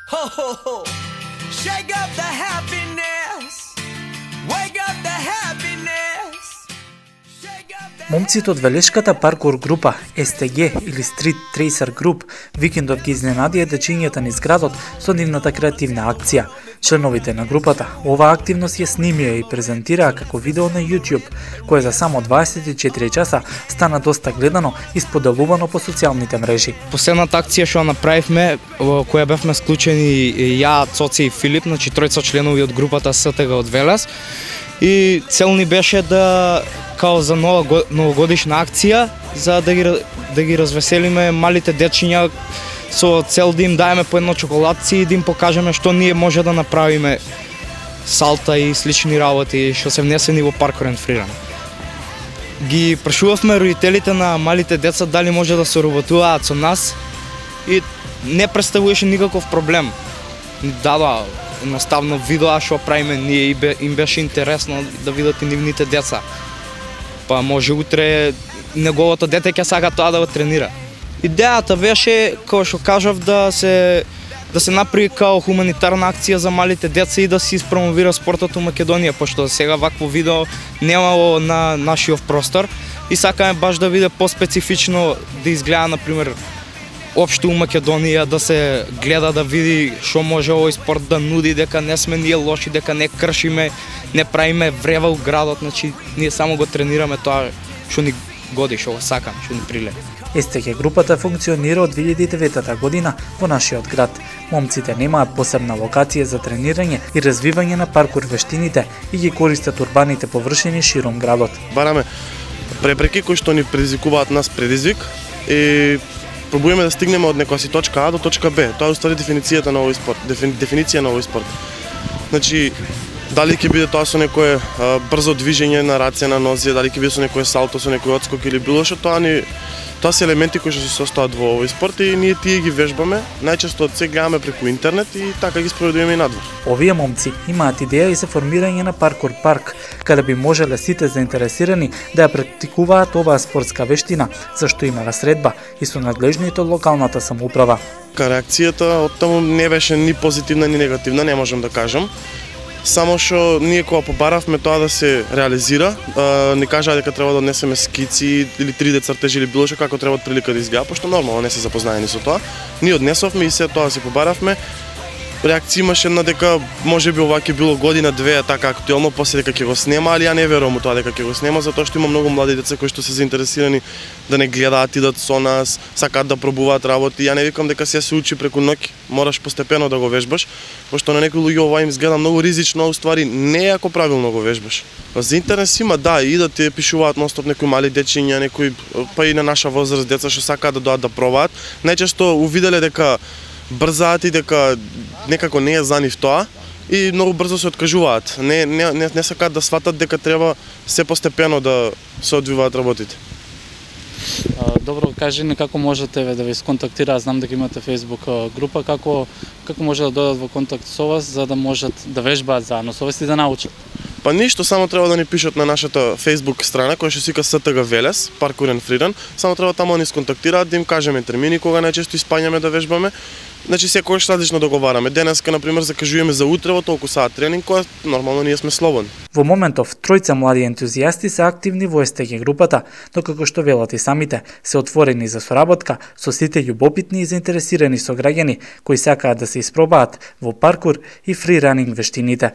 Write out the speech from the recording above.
Ho, ho, ho. Shake up the happiness. Wake up the happiness. Shake up the... Момците од велешката паркур група STG или Street Tracer Group викендов ги изненадија дечињата низ градот со нивната креативна акција. Членовите на групата оваа активност ја снимија и презентираа како видео на YouTube, кое за само 24 часа стана доста гледано и споделувано по социјалните мрежи. Последната акција што направивме, која бевме склучени ја, Цоци и Филип, значи тројца членови од групата СТГ од Велес, и цел ни беше да као за новогодишна акција, за да ги развеселиме малите дечиња со цел да им даеме по едно чоколадци и да им покажеме што ние може да направиме салта и слични работи што се внесени во паркур енд фриран. Ги прашувавме родителите на малите деца дали може да се работуваат со нас и не представуваше никаков проблем. Дава едноставно видеа што правиме ние и им беше интересно да видат и нивните деца. Па може утре неговото дете ќе сака тоа да го тренира. Идејата беше, како што кажав, да се направи као хуманитарна акција за малите деца и да се испромовира спортот у Македонија, пошто сега вакво видео немало на нашиот простор и сакаме баш да биде по-специфично да изгледа, например, општо у Македонија, да се гледа, да види што може овој спорт да нуди, дека не сме ние лоши, дека не кршиме, не правиме врева у градот, значи ние само го тренираме тоа што ни годи, што го сакаме, што ни прилега. STG групата функционира од 2009 година во нашиот град. Момците немаат посебна локација за тренирање и развивање на паркур вештините и ги користат урбаните површини широм градот. Бараме препреки кои што ни предизвикуваат нас предизвик и пробуваме да стигнеме од некоја си точка А до точка Б. Тоа е уствари дефиницијата на овој спорт, дефиниција на овој спорт. Значи, дали ќе биде тоа со некое брзо движење на раце, на нозе, дали ќе биде со некој салто, со некој отскок или било што, тоа се елементи кои што се состојат во овој спорт и ние тие ги вежбаме. Најчесто од се гледаме преку интернет и така ги спроведуваме и надвор. Овие момци имаат идеја и за формирање на паркур парк, каде би можеле сите заинтересирани да ја практикуваат оваа спортска вештина, зашто имала средба и со надлежните од локалната самоуправа. Реакцијата од таму не беше ни позитивна ни негативна, не можам да кажам. Само што ние кога побаравме тоа да се реализира, ни кажаа дека треба да однесеме скици или 3D цртежи или било што како треба од прилика да изгледа, пошто нормално не се запознаени со тоа. Ние однесовме и се тоа се побаравме. Реакција имаше на дека можеби ова ќе било година-две така актуелно, после дека ќе го снема, али ја не верувам тоа дека ќе го снема, затоа што има многу млади деца кои што се заинтересирани да не гледаат, идат со нас, сакаат да пробуваат работи. Ја не викам дека се учи преку ноќ, мораш постепено да го вежбаш, пошто на некои луѓе ова им изгледа многу ризично, а уствари не е ако правилно го вежбаш. За интерес има, да, идат и пишуваат ностоп некои мали дечиња, некои па и на наша возраст деца што сакаат да доаат да пробаат. Најчесто увиделе дека брзаат и дека некако не е за нив тоа и многу брзо се откажуваат. Не сакаат да сватат дека треба се постепено да се одвиваат работите. Добро, кажи ни како можете да ви сконтактираат, знам дека имате Facebook група, како може да додат во контакт со вас за да можат да вежбаат заедно со вас и да научат? Па ништо, само треба да ни пишат на нашата Facebook страна која што се вика СТГ Велес, паркур енд фриран. Само треба таму да ни сконтактираат, да им кажеме термини кога најчесто испаѓаме да вежбаме. Значи секогаш различно договараме. Денеска на пример закажуваме за утре во толку саат тренинг, која нормално ние сме слободни. Во моментов тројца млади ентузијасти се активни во STG групата, но како што велат и самите, се отворени за соработка со сите љубопитни и заинтересирани сограѓани кои сакаат да се испробаат во паркур и фриранинг вештините.